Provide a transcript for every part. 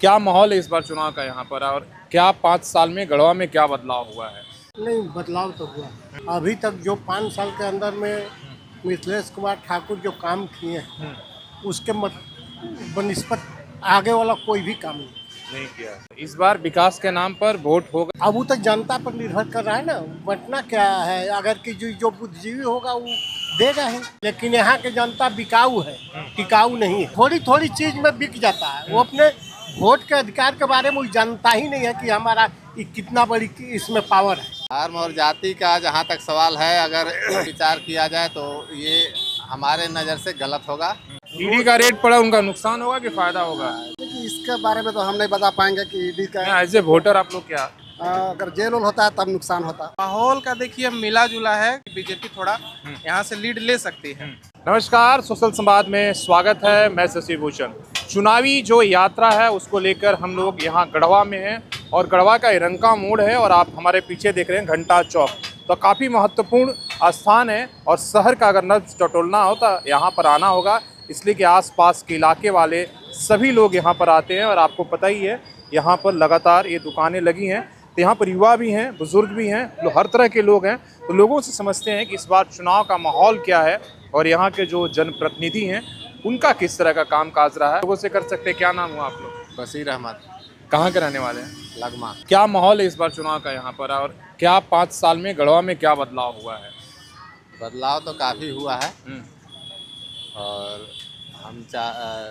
क्या माहौल है इस बार चुनाव का यहाँ पर, और क्या 5 साल में गढ़वा में क्या बदलाव हुआ है? नहीं, बदलाव तो हुआ। अभी तक जो 5 साल के अंदर में मिथिलेश कुमार ठाकुर जो काम किए हैं उसके बनिस्बत आगे वाला कोई भी काम नहीं। नहीं किया। इस बार विकास के नाम पर वोट होगा। अब वो तक जनता पर निर्भर कर रहा है ना, बंटना क्या है। अगर कि जो बुद्धिजीवी होगा वो देगा ही, लेकिन यहाँ के जनता बिकाऊ है, टिकाऊ नहीं है। थोड़ी थोड़ी चीज में बिक जाता है। वो अपने वोट के अधिकार के बारे में वो जानता ही नहीं है कि हमारा कितना बड़ी इसमें पावर है। धर्म और जाति का जहाँ तक सवाल है, अगर विचार किया जाए तो ये हमारे नज़र से गलत होगा। ईडी का रेट पड़ा, उनका नुकसान होगा कि फायदा होगा? देखिए, इसके बारे में तो हम नहीं बता पाएंगे कि ईडी का एज ए वोटर आप लोग क्या? अगर जेल उल होता है तब नुकसान होता है। माहौल का देखिए मिला जुला है। बीजेपी थोड़ा यहाँ से लीड ले सकती है। नमस्कार, सोशल संवाद में स्वागत है। मैं शशि भूषण। चुनावी जो यात्रा है उसको लेकर हम लोग यहाँ गढ़वा में हैं, और गढ़वा का इरंका मोड़ है और आप हमारे पीछे देख रहे हैं घंटा चौक। तो काफ़ी महत्वपूर्ण स्थान है, और शहर का अगर नब्ज टटोलना हो तो यहाँ पर आना होगा, इसलिए कि आसपास के इलाके वाले सभी लोग यहाँ पर आते हैं। और आपको पता ही है यहाँ पर लगातार ये दुकानें लगी हैं, तो यहाँ पर युवा भी हैं, बुजुर्ग भी हैं, हर तरह के लोग हैं। तो लोगों से समझते हैं कि इस बार चुनाव का माहौल क्या है, और यहाँ के जो जनप्रतिनिधि हैं उनका किस तरह का काम काज रहा है। लोगों से कर सकते हैं। क्या नाम हुआ आप लोग? बशीर अहमद, कहाँ के रहने वाले हैं? लगमा। क्या माहौल है इस बार चुनाव का यहाँ पर, और क्या 5 साल में गढ़वा में क्या बदलाव हुआ है? बदलाव तो काफ़ी हुआ है, और हम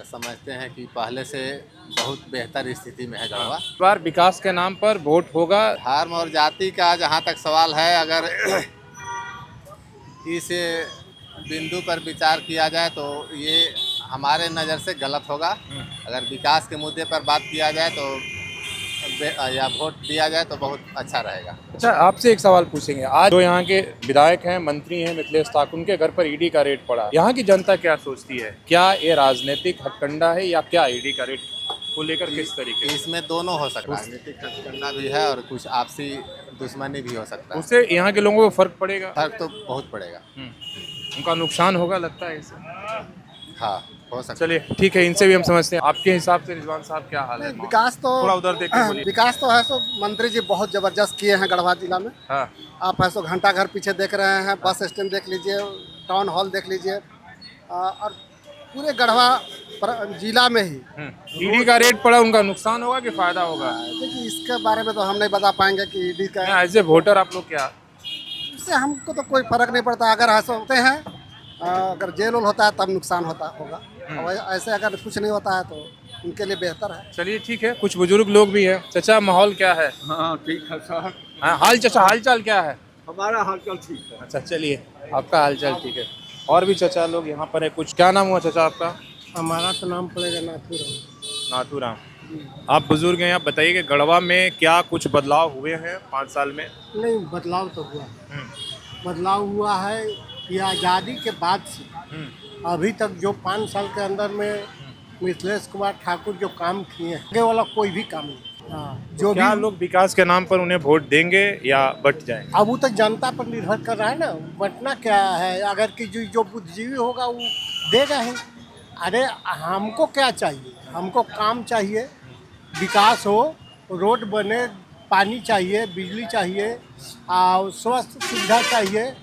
समझते हैं कि पहले से बहुत बेहतर स्थिति में है गढ़वा। इस बार विकास के नाम पर वोट होगा। धर्म और जाति का जहाँ तक सवाल है, अगर इस बिंदु पर विचार किया जाए तो ये हमारे नज़र से गलत होगा। अगर विकास के मुद्दे पर बात किया जाए तो या वोट दिया जाए तो बहुत अच्छा रहेगा। अच्छा, आपसे एक सवाल पूछेंगे। आज जो यहाँ के विधायक हैं, मंत्री हैं मिथिलेश ठाकुर, उनके घर पर ईडी का रेट पड़ा, यहाँ की जनता क्या सोचती है? क्या ये राजनीतिक हथकंडा है, या क्या ईडी का रेट को लेकर किस तरीके से? इसमें दोनों हो सकता है, राजनीतिक हथकंडा भी है और कुछ आपसी दुश्मनी भी हो सकता है। उससे यहाँ के लोगों को फर्क पड़ेगा? फर्क तो बहुत पड़ेगा। उनका नुकसान होगा लगता है इससे? हाँ, हो सकता है। चलिए ठीक है, इनसे भी हम समझते हैं। आपके हिसाब से रिजवान साहब क्या हाल है? विकास तो थोड़ा उधर देख के बोलिए। विकास तो है सो मंत्री जी बहुत जबरदस्त किए हैं गढ़वा जिला में। हाँ, आप है सो घंटा घर पीछे देख रहे हैं, बस स्टैंड देख लीजिए, टाउन हॉल देख लीजिए, और पूरे गढ़वा जिला में ही ईडी का रेट पड़ा, उनका नुकसान होगा कि फायदा होगा? देखिए, इसके बारे में तो हम नहीं बता पाएंगे कि ईडी का एज ए वोटर आप लोग क्या? इससे हमको तो कोई फर्क नहीं पड़ता। अगर ऐसा होते हैं, अगर जेल उल होता है तब नुकसान होता होगा, और ऐसे अगर कुछ नहीं होता है तो उनके लिए बेहतर है। चलिए ठीक है, कुछ बुजुर्ग लोग भी हैं। चाचा, माहौल क्या है? हाँ ठीक है सर। हाँ, हाल चाल क्या है? हमारा हालचाल ठीक है। अच्छा, चलिए, आपका हाल चाल ठीक है। और भी चाचा लोग यहाँ पर है कुछ। क्या नाम हुआ चाचा आपका? हमारा तो नाम पड़ेगा नाथूराम। नाथूराम। आप बुजुर्ग हैं, आप बताइए कि गढ़वा में क्या कुछ बदलाव हुए हैं 5 साल में? नहीं, बदलाव तो हुआ। बदलाव हुआ है कि आज़ादी के बाद से अभी तक जो 5 साल के अंदर में मिथिलेश कुमार ठाकुर जो काम किए हैं, आगे वाला कोई भी काम नहीं। हाँ, जो क्या भी लोग विकास के नाम पर उन्हें वोट देंगे या बट जाएंगे? अब वो तक जनता पर निर्भर कर रहा है ना, बंटना क्या है। अगर कि जो बुद्धिजीवी होगा वो देगा ही। अरे हमको क्या चाहिए? हमको काम चाहिए, विकास हो, रोड बने, पानी चाहिए, बिजली चाहिए, स्वास्थ्य सुविधा चाहिए,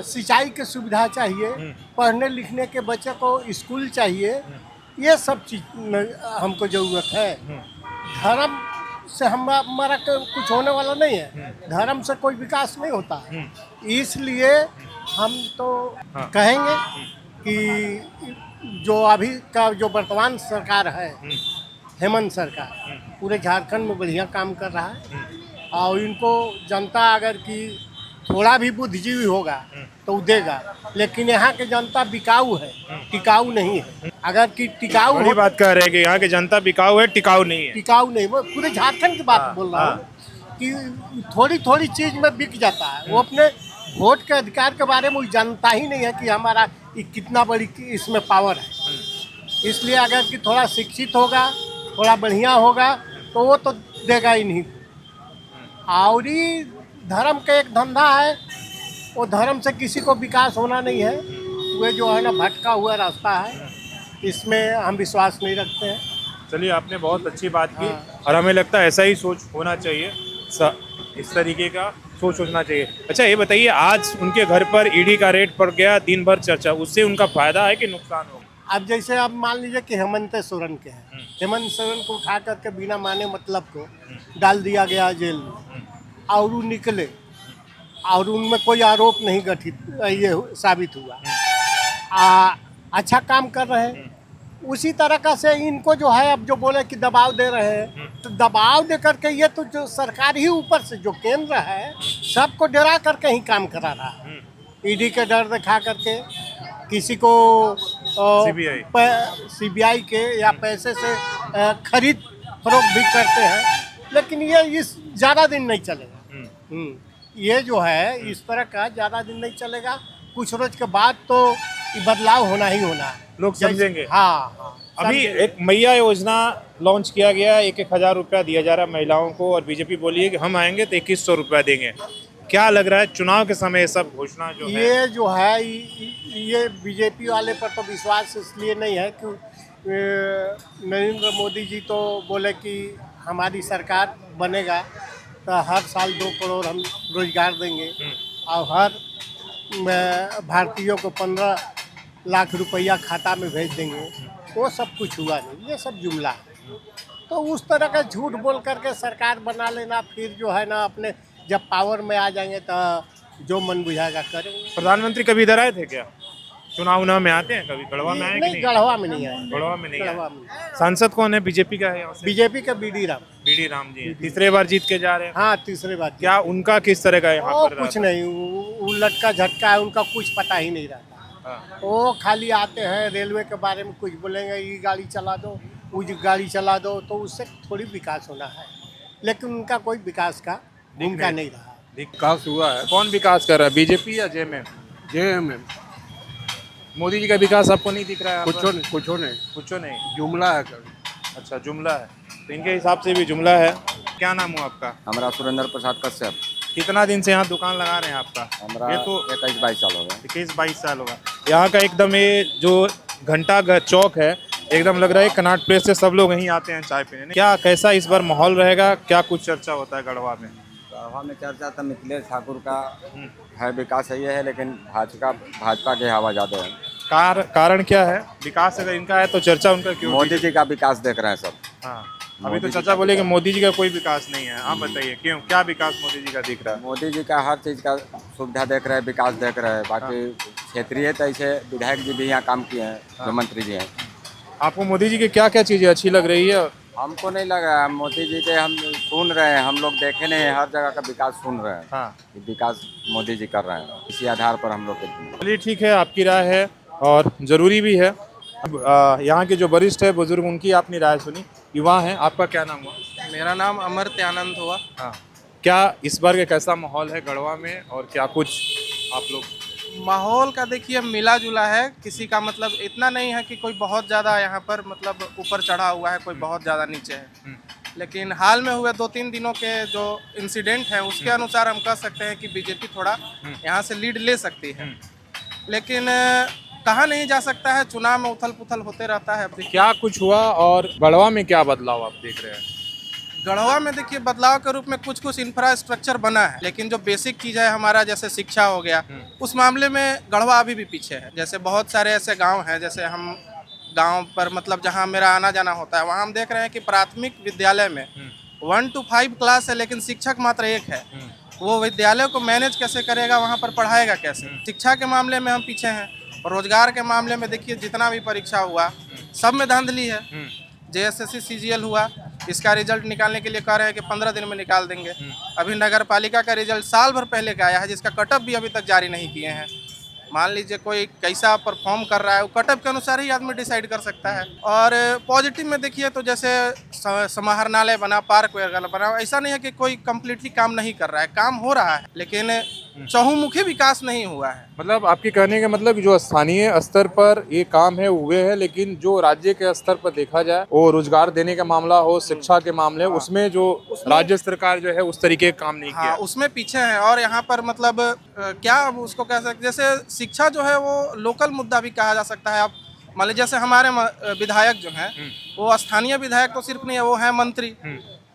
सिंचाई की सुविधा चाहिए, पढ़ने लिखने के बच्चे को स्कूल चाहिए। ये सब चीज़ हमको ज़रूरत है। धर्म से हमारा कुछ होने वाला नहीं है। धर्म से कोई विकास नहीं होता है। इसलिए हम तो कहेंगे कि जो अभी का जो वर्तमान सरकार है, हेमंत सरकार, पूरे झारखंड में बढ़िया काम कर रहा है। और इनको जनता अगर कि थोड़ा भी बुद्धिजीवी होगा तो देगा, लेकिन यहाँ के जनता बिकाऊ है, टिकाऊ नहीं है। अगर कि टिकाऊ बड़ी बात कह रहे हैं कि यहाँ की जनता बिकाऊ है, टिकाऊ नहीं है। टिकाऊ नहीं, वो पूरे झारखंड की बात बोल रहा हूँ कि थोड़ी थोड़ी चीज में बिक जाता है। वो अपने वोट के अधिकार के बारे में वो जानता ही नहीं है कि हमारा कितना बड़ी इसमें पावर है। इसलिए अगर कि थोड़ा शिक्षित होगा, थोड़ा बढ़िया होगा तो वो तो देगा ही नहीं। और ही धर्म का एक धंधा है, वो धर्म से किसी को विकास होना नहीं है। वे जो है ना भटका हुआ रास्ता है, इसमें हम विश्वास नहीं रखते हैं। चलिए, आपने बहुत अच्छी बात की और हमें लगता है ऐसा ही सोच होना चाहिए, इस तरीके का सोच सोचना चाहिए। अच्छा ये बताइए, आज उनके घर पर ईडी का रेड पड़ गया, दिन भर चर्चा, उससे उनका फायदा है कि नुकसान होगा? अब जैसे आप मान लीजिए कि हेमंत सोरेन के हैं, हेमंत सोरेन को उठा करके बिना माने मतलब को डाल दिया गया जेल में, और वो निकले और उनमें कोई आरोप नहीं गठित ये साबित हुआ, अच्छा काम कर रहे हैं। उसी तरह का से इनको जो है, अब जो बोले कि दबाव दे रहे हैं, तो दबाव दे करके ये तो जो सरकार ही ऊपर से जो केंद्र है सबको डरा करके ही काम करा रहा है। ईडी के डर दिखा करके किसी को सीबीआई के या पैसे से खरीद फरोख्त भी करते हैं, लेकिन ये इस ज़्यादा दिन नहीं चलेगा। ये जो है इस तरह का ज़्यादा दिन नहीं चलेगा, कुछ रोज के बाद तो ये बदलाव होना ही होना है, लोग समझेंगे। हाँ, अभी एक मैया योजना लॉन्च किया गया, 1,000 रुपया दिया जा रहा है महिलाओं को, और बीजेपी बोली है कि हम आएंगे तो 2,100 रुपया देंगे। क्या लग रहा है चुनाव के समय ये सब घोषणा जो है? ये जो है ये बीजेपी वाले पर तो विश्वास इसलिए नहीं है कि नरेंद्र मोदी जी तो बोले कि हमारी सरकार बनेगा तो हर साल 2 करोड़ हम रोजगार देंगे और हर भारतीयों को 15 लाख रुपया खाता में भेज देंगे। वो सब कुछ हुआ नहीं, ये सब जुमला है। तो उस तरह का झूठ बोल करके सरकार बना लेना, फिर जो है ना अपने जब पावर में आ जाएंगे तो जो मन बुझाएगा करेंगे। प्रधानमंत्री कभी इधर आए थे क्या? चुनाव में आते हैं कभी? गढ़वा में आए कि नहीं, नहीं? गढ़वा में नहीं आए। गढ़वा में नहीं आए। गढ़वा में सांसद कौन है बीजेपी का है यहाँ से? बीजेपी का बीडी राम। बीडी राम जी हैं। तीसरे बार जीत के जा रहे हैं। हाँ, तीसरे बार। क्या उनका किस तरह का यहाँ वो पर कुछ रहा? नहीं, वो लटका झटका है, उनका कुछ पता ही नहीं रहता। हाँ। वो खाली आते हैं, रेलवे के बारे में कुछ बोलेंगे, ये गाड़ी चला दो, वो गाड़ी चला दो, तो उससे थोड़ी विकास होना है, लेकिन उनका कोई विकास का भूमिका नहीं रहा। विकास हुआ है। कौन विकास कर रहा है, बीजेपी या जेएमएम? जेएमएम। मोदी जी का विकास आपको नहीं दिख रहा है? कुछ नहीं, कुछ नहीं। जुमला है कभी। अच्छा, जुमला है, तो इनके हिसाब से भी जुमला है। क्या नाम हुआ आपका? हमारा सुरेंद्र प्रसाद कश्यप। कितना दिन से यहाँ दुकान लगा रहे हैं आपका? हमारा ये तो 21-22 साल हो गए। 21-22 साल होगा। यहाँ का एकदम ये जो घंटा चौक है, एकदम लग रहा है कनॉट प्लेस से सब लोग यहीं आते हैं चाय पीने। क्या कैसा इस बार माहौल रहेगा, क्या कुछ चर्चा होता है गढ़वा में? गढ़वा में चर्चा तो मिथिलेश ठाकुर का है, विकास सही है, लेकिन भाजपा के हवा ज़्यादा है। कारण क्या है? विकास अगर इनका है तो चर्चा उनका क्यों? मोदी जी का विकास देख रहे हैं सब। हाँ, अभी तो चाचा बोले कि मोदी जी का कोई विकास नहीं है। आप बताइए क्यों, क्या विकास मोदी जी का दिख रहा है? मोदी जी का हर चीज़ का सुविधा देख रहे हैं, विकास देख रहे हैं। बाकी क्षेत्रीय तो ऐसे विधायक जी भी यहाँ काम किए हैं, जो मंत्री जी हैं। आपको मोदी जी की क्या क्या चीज़ें अच्छी लग रही है? हमको नहीं लग रहा है मोदी जी के, हम सुन रहे हैं, हम लोग देखे नहीं, हर जगह का विकास सुन रहे हैं। हाँ, विकास मोदी जी कर रहे हैं, इसी आधार पर हम लोग चलिए ठीक है, आपकी राय है और ज़रूरी भी है। अब यहाँ के जो वरिष्ठ है बुजुर्ग, उनकी आपने राय सुनी, युवा हैं। आपका क्या नाम हुआ? मेरा नाम अमर्त्य आनंद हुआ। हाँ, क्या इस बार का कैसा माहौल है गढ़वा में, और क्या कुछ आप लोग? माहौल का देखिए मिला जुला है, किसी का मतलब इतना नहीं है कि कोई बहुत ज़्यादा यहाँ पर मतलब ऊपर चढ़ा हुआ है, कोई बहुत ज़्यादा नीचे है। लेकिन हाल में हुए 2-3 दिनों के जो इंसिडेंट हैं उसके अनुसार हम कह सकते हैं कि बीजेपी थोड़ा यहाँ से लीड ले सकती है, लेकिन कहा नहीं जा सकता है, चुनाव में उथल पुथल होते रहता है। अब देखिए क्या कुछ हुआ और गढ़वा में क्या बदलाव आप देख रहे हैं? गढ़वा में देखिए बदलाव के रूप में कुछ इंफ्रास्ट्रक्चर बना है, लेकिन जो बेसिक चीज़ है हमारा, जैसे शिक्षा हो गया, उस मामले में गढ़वा अभी भी पीछे है। जैसे बहुत सारे ऐसे गांव हैं, जैसे हम गांव पर मतलब जहां मेरा आना जाना होता है, वहां हम देख रहे हैं कि प्राथमिक विद्यालय में 1 to 5 क्लास है, लेकिन शिक्षक मात्र 1 है। वो विद्यालय को मैनेज कैसे करेगा, वहाँ पर पढ़ाएगा कैसे? शिक्षा के मामले में हम पीछे हैं। और रोजगार के मामले में देखिए जितना भी परीक्षा हुआ सब में धांधली है। JSSC CGL हुआ, इसका रिजल्ट निकालने के लिए कह रहे हैं कि 15 दिन में निकाल देंगे। अभी नगर पालिका का रिजल्ट साल भर पहले का आया है, जिसका कटअप भी अभी तक जारी नहीं किए हैं। मान लीजिए कोई कैसा परफॉर्म कर रहा है, वो कटअप के अनुसार ही आदमी डिसाइड कर सकता है। और पॉजिटिव में देखिए तो जैसे समाहरणालय बना, पार्क वगैरह बना, ऐसा नहीं है कि कोई कम्प्लीटली काम नहीं कर रहा है, काम हो रहा है, लेकिन चहुमुखी विकास नहीं हुआ है। मतलब आपके कहने का मतलब जो स्थानीय स्तर पर ये काम है हुए हैं, लेकिन जो राज्य के स्तर पर देखा जाए, वो रोजगार देने का मामला हो, शिक्षा के मामले, उसमें जो राज्य सरकार जो है उस तरीके का काम नहीं किया। हाँ, उसमें पीछे है। और यहाँ पर मतलब क्या उसको कह सकते, जैसे शिक्षा जो है वो लोकल मुद्दा भी कहा जा सकता है। आप मान लीजिए जैसे हमारे विधायक जो हैं वो स्थानीय विधायक तो सिर्फ नहीं है, वो हैं मंत्री।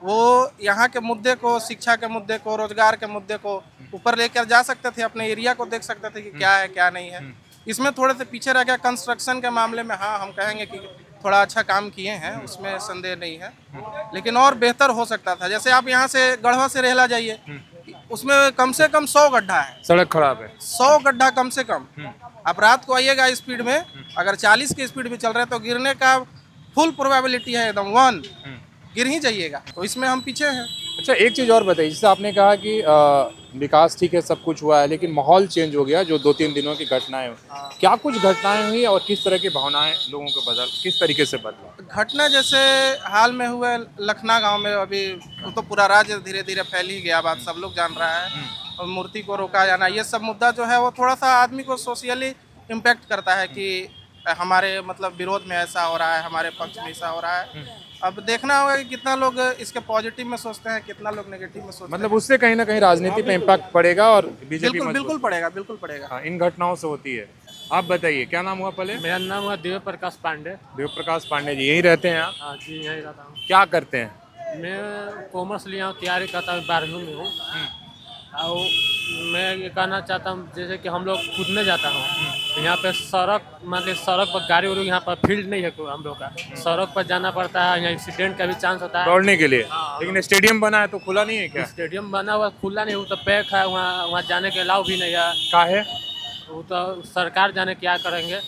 वो यहाँ के मुद्दे को, शिक्षा के मुद्दे को, रोजगार के मुद्दे को ऊपर लेकर जा सकते थे, अपने एरिया को देख सकते थे कि क्या है क्या नहीं है। इसमें थोड़े से पीछे रह गया। कंस्ट्रक्शन के मामले में हाँ हम कहेंगे कि थोड़ा अच्छा काम किए हैं, उसमें संदेह नहीं है, लेकिन और बेहतर हो सकता था। जैसे आप यहाँ से गढ़वा से रेहला जाइए, उसमें कम से कम 100 गड्ढा है, सड़क खराब है। 100 गड्ढा कम से कम। आप रात को आइएगा स्पीड में, अगर 40 की स्पीड में चल रहे हैं तो गिरने का फुल प्रोबेबिलिटी है, एकदम 1 गिर ही जाइएगा। तो इसमें हम पीछे हैं। अच्छा, एक चीज़ और बताइए, जैसे आपने कहा कि विकास ठीक है, सब कुछ हुआ है, लेकिन माहौल चेंज हो गया जो 2-3 दिनों की घटनाएं हुई। क्या कुछ घटनाएं हुई और किस तरह की भावनाएं लोगों को किस तरीके से बदला? घटना जैसे हाल में हुए लखना गांव में, अभी वो तो पूरा राज्य धीरे धीरे फैल ही गया, बात सब लोग जान रहा है। और मूर्ति को रोका जाना, ये सब मुद्दा जो है वो थोड़ा सा आदमी को सोशली इम्पेक्ट करता है कि हमारे मतलब विरोध में ऐसा हो रहा है, हमारे पक्ष में ऐसा हो रहा है। अब देखना होगा कि कितना लोग इसके पॉजिटिव में सोचते हैं, कितना लोग नेगेटिव में सोचते मतलब उससे कहीं ना कहीं राजनीति पे इम्पैक्ट पड़ेगा और बीजेपी हैं। बिल्कुल पड़ेगा, बिल्कुल पड़ेगा। हाँ, इन घटनाओं से होती है। आप बताइए, क्या नाम हुआ पहले? मेरा नाम हुआ देव प्रकाश पांडे। देव प्रकाश पांडे जी, यहीं रहते हैं आप? हाँ जी, यहीं रहता हूँ। क्या करते हैं? मैं कॉमर्स लिया हूँ, तैयारी करता हूँ, 12वीं में हूँ। और मैं ये कहना चाहता हूँ, जैसे कि हम लोग कूदने जाता हूँ, तो यहाँ पे सड़क, मतलब सड़क पर गाड़ी उड़ी, यहाँ पर फील्ड नहीं है कोई हम लोग का, सड़क पर जाना पड़ता है। यहाँ एक्सीडेंट का भी चांस होता है दौड़ने के लिए। लेकिन स्टेडियम बना है तो खुला नहीं है क्या? स्टेडियम बना हुआ खुला नहीं, वो तो पैक है, वहाँ जाने के अलाउ भी नहीं है। का है वो तो सरकार जाने क्या करेंगे।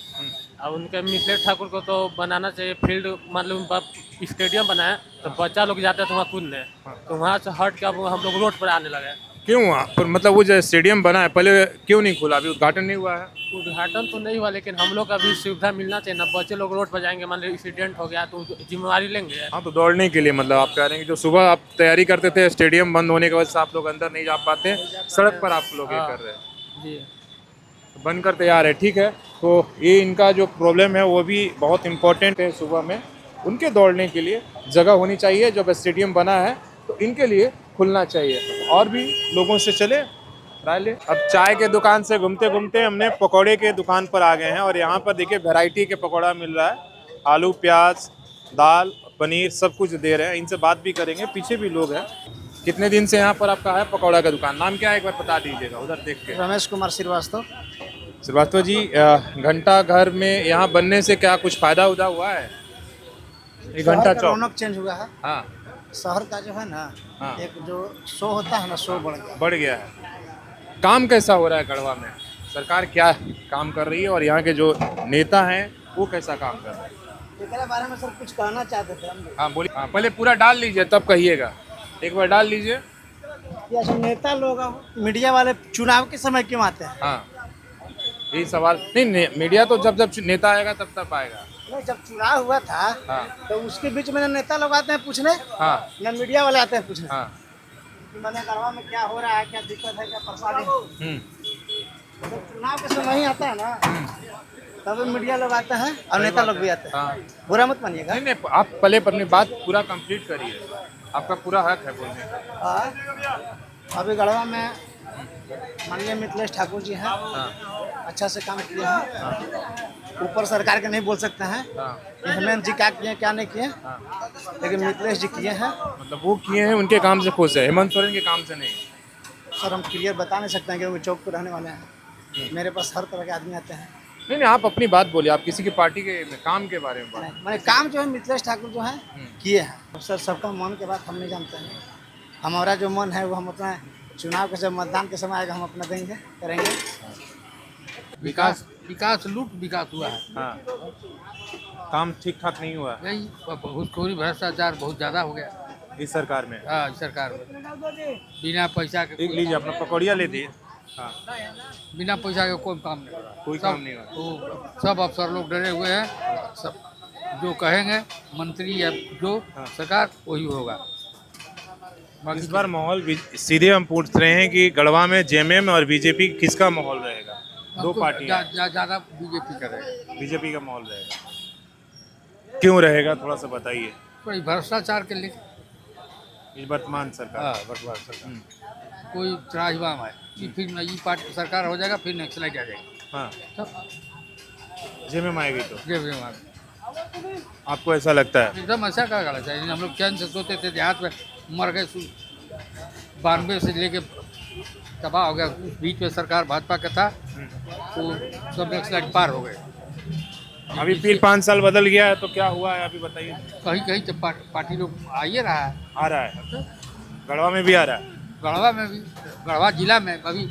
अब उनके मिथिलेश ठाकुर को तो बनाना चाहिए फील्ड, मतलब स्टेडियम बनाए तो बच्चा लोग जाते थे वहाँ कूदने, तो वहाँ से हट के अब हम लोग रोड पर आने लगे। क्यों हुआ? पर मतलब वो जो स्टेडियम बना है पहले क्यों नहीं खुला? अभी उद्घाटन नहीं हुआ है। उद्घाटन तो नहीं हुआ, लेकिन हम लोग का भी सुविधा मिलना चाहिए ना। बच्चे लोग रोड पर जाएंगे, मान लो एक्सीडेंट हो गया तो जिम्मेवारी लेंगे। हाँ, तो दौड़ने के लिए मतलब आप कह रहे हैं कि जो सुबह आप तैयारी करते थे, स्टेडियम बंद होने की वजह से आप लोग अंदर नहीं जा पाते, सड़क पर आप लोग ये कर रहे हैं। जी, बनकर तैयार है, ठीक है। तो ये इनका जो प्रॉब्लम है वो भी बहुत इम्पोर्टेंट है। सुबह में उनके दौड़ने के लिए जगह होनी चाहिए। जब स्टेडियम बना है तो इनके लिए खुलना चाहिए। और भी लोगों से चले राय ले। अब चाय के दुकान से घूमते घूमते हमने पकौड़े के दुकान पर आ गए हैं और यहाँ पर देखिए वैरायटी के पकौड़ा मिल रहा है। आलू, प्याज, दाल, पनीर सब कुछ दे रहे हैं। इनसे बात भी करेंगे, पीछे भी लोग हैं। कितने दिन से यहाँ पर आपका है पकौड़ा का दुकान? नाम क्या है एक बार बता दीजिएगा, उधर देख के। रमेश कुमार श्रीवास्तव। श्रीवास्तव जी, घंटा घर में यहाँ बनने से क्या कुछ फायदा उदा हुआ है? एक घंटा चौक रौनक चेंज हुआ है। हाँ, शहर का जो है ना, हाँ। एक जो शो होता है ना, शो बढ़ गया है। काम कैसा हो रहा है गढ़वा में? सरकार क्या काम कर रही है और यहाँ के जो नेता हैं वो कैसा काम कर रहे हैं? इसके बारे में सर कुछ कहना चाहते थे हम। हाँ बोलिए। हाँ, पहले पूरा डाल लीजिए तब कहिएगा। एक बार डाल लीजिए। ये सब नेता लोग, मीडिया वाले चुनाव के समय क्यों आते हैं? हाँ, यही सवाल। नहीं, मीडिया तो जब जब नेता आएगा तब आएगा। नहीं, जब चुनाव हुआ था हाँ, तो उसके बीच में नेता लोग आते हैं पूछने, हाँ, ना मीडिया वाले आते हैं पूछने। हाँ। कि मैंने गढ़वा में क्या हो रहा है, क्या दिक्कत है, क्या परेशानी है। जब चुनाव के समय ही आता है ना, तब मीडिया लोग आते हैं और नेता लोग भी आते हैं। हाँ। बुरा मत मानिएगा। नहीं, आप पहले अपनी बात पूरा कंप्लीट करिए, आपका पूरा हक है बोलने का। हाँ, अभी गढ़वा में माननीय मिथिलेश ठाकुर जी हैं, अच्छा से काम किए हैं। ऊपर सरकार के नहीं बोल सकते हैं कि हेमंत जी क्या किए क्या नहीं किए, लेकिन मिथिलेश जी किए हैं। मतलब वो किए हैं, उनके काम से खुश है, हेमंत सोरेन के काम से नहीं। सर हम क्लियर बता नहीं सकते हैं, क्योंकि चौक पर रहने वाले हैं। मेरे पास हर तरह के आदमी आते हैं। नहीं, आप अपनी बात बोलिए, आप किसी की पार्टी के काम के बारे में बात। मैंने काम जो है मिथिलेश ठाकुर जो है किए हैं। सर सबका मन के बात हम नहीं जानते हैं। हमारा जो मन है वो हम अपना चुनाव के जब मतदान के समय आएगा हम अपना देंगे, करेंगे। विकास लूट विकास हुआ है। हाँ, काम ठीक ठाक नहीं हुआ नहीं, घूसखोरी भ्रष्टाचार बहुत ज़्यादा हो गया इस सरकार में। हाँ, इस सरकार में बिना पैसा के एक लीजिए, अपना पकौड़िया ले दिए। हाँ, बिना पैसा के कोई काम नहीं हो रहा। कोई काम नहीं हो रहा। तो सब अफसर लोग डरे हुए हैं। सब जो कहेंगे मंत्री या जो सरकार वही होगा। इस बार माहौल सीधे हम पूछ रहे हैं कि गढ़वा में जेएमएम और बीजेपी किसका माहौल रहेगा? दो पार्टियां। ज़्यादा बीजेपी करेगा। बीजेपी का माहौल रहेगा। क्यों रहेगा, थोड़ा सा बताइए। कोई भ्रष्टाचार के लिए इस वर्तमान सरकार। हाँ, वर्तमान सरकार कोई त्राहिमाम है कि फिर ये पार्टी सरकार हो जाएगा, फिर नक्सलाइट आ जाएगी। हाँ, सब जेएमएम आएगी तो ये भी हमारे आपको ऐसा लगता है? एकदम ऐसा क्या करना चाहिए। हम लोग चैन से सोते थे, देहात में मर गए 92 से लेके तबाह हो गया। उस बीच में सरकार भाजपा का था, तो सब एक्सलाइट पार हो गए। अभी फिर 5 साल बदल गया है तो क्या हुआ है अभी बताइए? कहीं कहीं तो पार्टी लोग आ ही रहा है। आ रहा है, गढ़वा में भी आ रहा है। गढ़वा में भी, गढ़वा जिला में अभी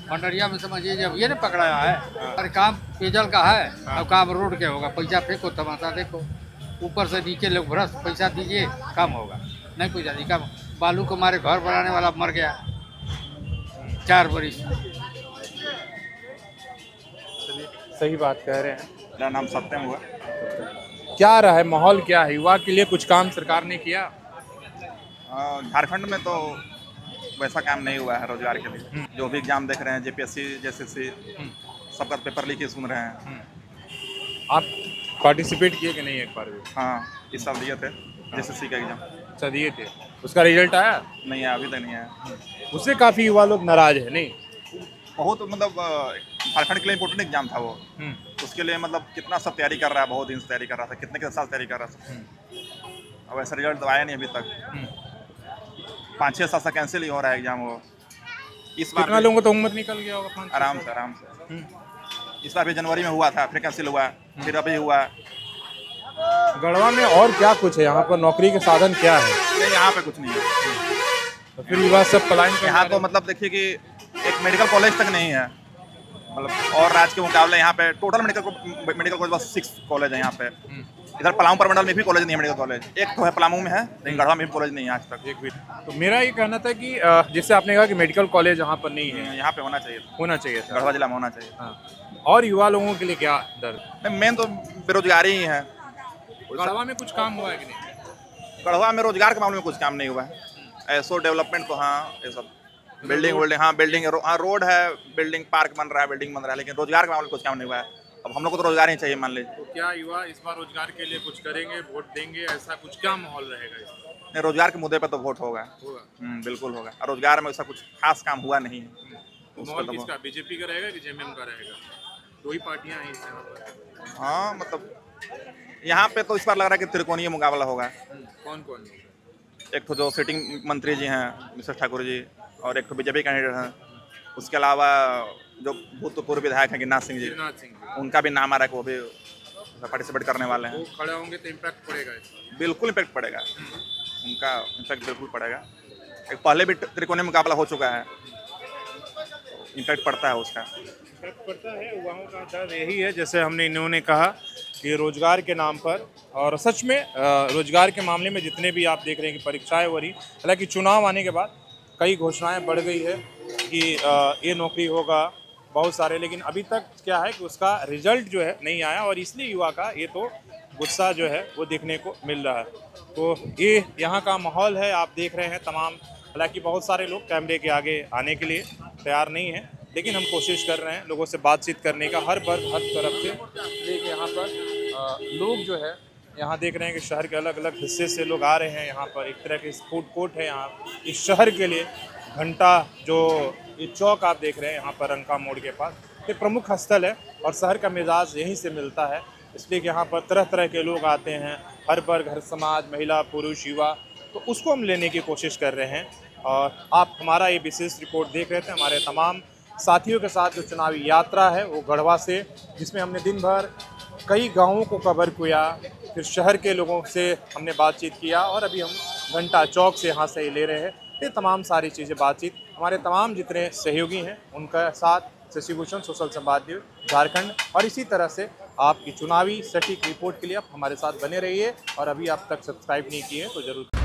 भंडरिया में समझिए जब ये ना पकड़ाया है। अरे काम पेयजल का है, अब काम रोड के होगा। पैसा फेंको तमाशा देखो, ऊपर से नीचे लोग भ्रष्ट, पैसा दीजिए काम होगा, नहीं पैसा नहीं काम। बालू को मारे घर बनाने वाला मर गया 4 बरिस। सही बात कह रहे हैं। मेरा नाम सत्यम हुआ। क्या रहा है माहौल, क्या है? युवा के लिए कुछ काम सरकार ने किया? झारखंड में तो वैसा काम नहीं हुआ है रोजगार के लिए। जो भी एग्जाम देख रहे हैं, जेपीएससी जेएसएससी, सबका पेपर लीक ही सुन रहे हैं। आप पार्टिसिपेट किए कि नहीं एक बार भी? हाँ, इस साल दिए थे जेएसएससी का एग्जाम। अच्छा, दिए थे, उसका रिजल्ट आया? नहीं है, अभी तक नहीं आया। उससे काफी युवा लोग नाराज है नहीं? बहुत मतलब झारखंड के लिए इम्पोर्टेंट एग्जाम था वो। उसके लिए मतलब कितना सब तैयारी कर रहा है, बहुत दिन से तैयारी कर रहा था, कितने साल तैयारी कर रहा था। अब ऐसा रिजल्ट तो आया नहीं अभी तक। 5-6 साल से कैंसिल ही हो रहा है एग्जाम वो। इस बार कितना लोगों को तो उम्र निकल गया होगा? 5 आराम से। इस बार भी जनवरी में हुआ था, फिर कैंसिल हुआ, फिर अभी हुआ। गढ़वा में और क्या कुछ है? यहाँ पर नौकरी के साधन क्या है? नहीं, यहाँ पे कुछ नहीं है। तो फिर युवा सब पलायन कर यहाँ तो मतलब देखिए कि एक मेडिकल कॉलेज तक नहीं है। मतलब और राज्य के मुकाबले यहाँ पे टोटल मेडिकल कॉलेज बस 6 कॉलेज है यहाँ पे। इधर पलामू प्रमंडल में भी कॉलेज नहीं है मेडिकल कॉलेज। एक तो है पलामू में है, लेकिन गढ़वा में भी कॉलेज नहीं है आज तक। एक भी। तो मेरा ये कहना था कि जैसे आपने कहा कि मेडिकल कॉलेज यहाँ पर नहीं है, यहाँ पे होना चाहिए था, होना चाहिए था। गढ़वा जिला में होना चाहिए। हाँ। और युवा लोगों के लिए क्या दर्द? मेन तो बेरोजगारी ही है। गढ़वा में कुछ काम हुआ है कि नहीं? गढ़वा में रोजगार के मामले में कुछ काम नहीं हुआ है। ऐसो डेवलपमेंट तो हाँ, ये सब बिल्डिंग हाँ, रोड है, बिल्डिंग पार्क बन रहा है, लेकिन रोजगार के मामले में कुछ काम नहीं हुआ है। अब हम लोग को तो रोजगार ही चाहिए, मान लीजिए। तो क्या युवा इस बार रोजगार के लिए कुछ करेंगे, वोट देंगे, ऐसा कुछ क्या माहौल रहेगा इस बार? नहीं, रोजगार के मुद्दे पर तो वोट होगा। बिल्कुल होगा। और रोजगार में ऐसा कुछ खास काम हुआ नहीं है। माहौल किसका, बीजेपी का रहेगा कि जेएमएम का रहेगा? 2 ही पार्टियां हैं यहाँ पर। हाँ, मतलब यहाँ पे तो इस बार लग रहा है कि त्रिकोणीय मुकाबला होगा। कौन कौन? एक तो जो सिटिंग मंत्री जी हैं मिस्टर ठाकुर जी, और एक तो बीजेपी कैंडिडेट हैं। उसके अलावा जो भूतपूर्व विधायक हैं गिरिनाथ सिंह जी, उनका भी नाम आ रहा है कि वो भी पार्टिसिपेट करने वाले हैं। वो खड़े होंगे तो इम्पैक्ट पड़ेगा इसका? बिल्कुल इम्पैक्ट पड़ेगा, उनका इम्पैक्ट बिल्कुल पड़ेगा। एक पहले भी त्रिकोणीय मुकाबला हो चुका है, इम्पैक्ट पड़ता है उसका। इम्पैक्ट पड़ता है। युवाओं का दर्द यही है, जैसे हमने इन्होंने कहा कि रोजगार के नाम पर, और सच में रोजगार के मामले में जितने भी आप देख रहे हैं कि परीक्षाएं हो रही, हालांकि चुनाव आने के बाद कई घोषणाएं बढ़ गई है कि ये नौकरी होगा बहुत सारे, लेकिन अभी तक क्या है कि उसका रिजल्ट जो है नहीं आया, और इसलिए युवा का ये तो गुस्सा जो है वो देखने को मिल रहा है। तो ये यहाँ का माहौल है, आप देख रहे हैं तमाम। हालांकि बहुत सारे लोग कैमरे के आगे आने के लिए तैयार नहीं हैं, लेकिन हम कोशिश कर रहे हैं लोगों से बातचीत करने का, हर वर्ग हर तरफ से लेके यहाँ पर लोग जो है, यहाँ देख रहे हैं कि शहर के अलग अलग हिस्से से लोग आ रहे हैं। यहाँ पर एक तरह की फूड कोर्ट है यहाँ इस शहर के लिए। घंटा जो ये चौक आप देख रहे हैं यहाँ पर रंका मोड़ के पास, ये प्रमुख स्थल है और शहर का मिजाज यहीं से मिलता है, इसलिए कि यहाँ पर तरह तरह के लोग आते हैं, हर वर्ग हर समाज, महिला पुरुष युवा, तो उसको हम लेने की कोशिश कर रहे हैं। और आप हमारा ये विशेष रिपोर्ट देख रहे थे हमारे तमाम साथियों के साथ, जो चुनावी यात्रा है वो गढ़वा से, जिसमें हमने दिन भर कई गांवों को कवर किया, फिर शहर के लोगों से हमने बातचीत किया, और अभी हम घंटा चौक से यहाँ से ले रहे हैं। ये तमाम सारी चीज़ें बातचीत हमारे तमाम जितने सहयोगी हैं उनका साथ, शशि भूषण, सोशल संवाद झारखंड। और इसी तरह से आपकी चुनावी सटीक रिपोर्ट के लिए आप हमारे साथ बने रहिए, और अभी आप तक सब्सक्राइब नहीं किए तो ज़रूर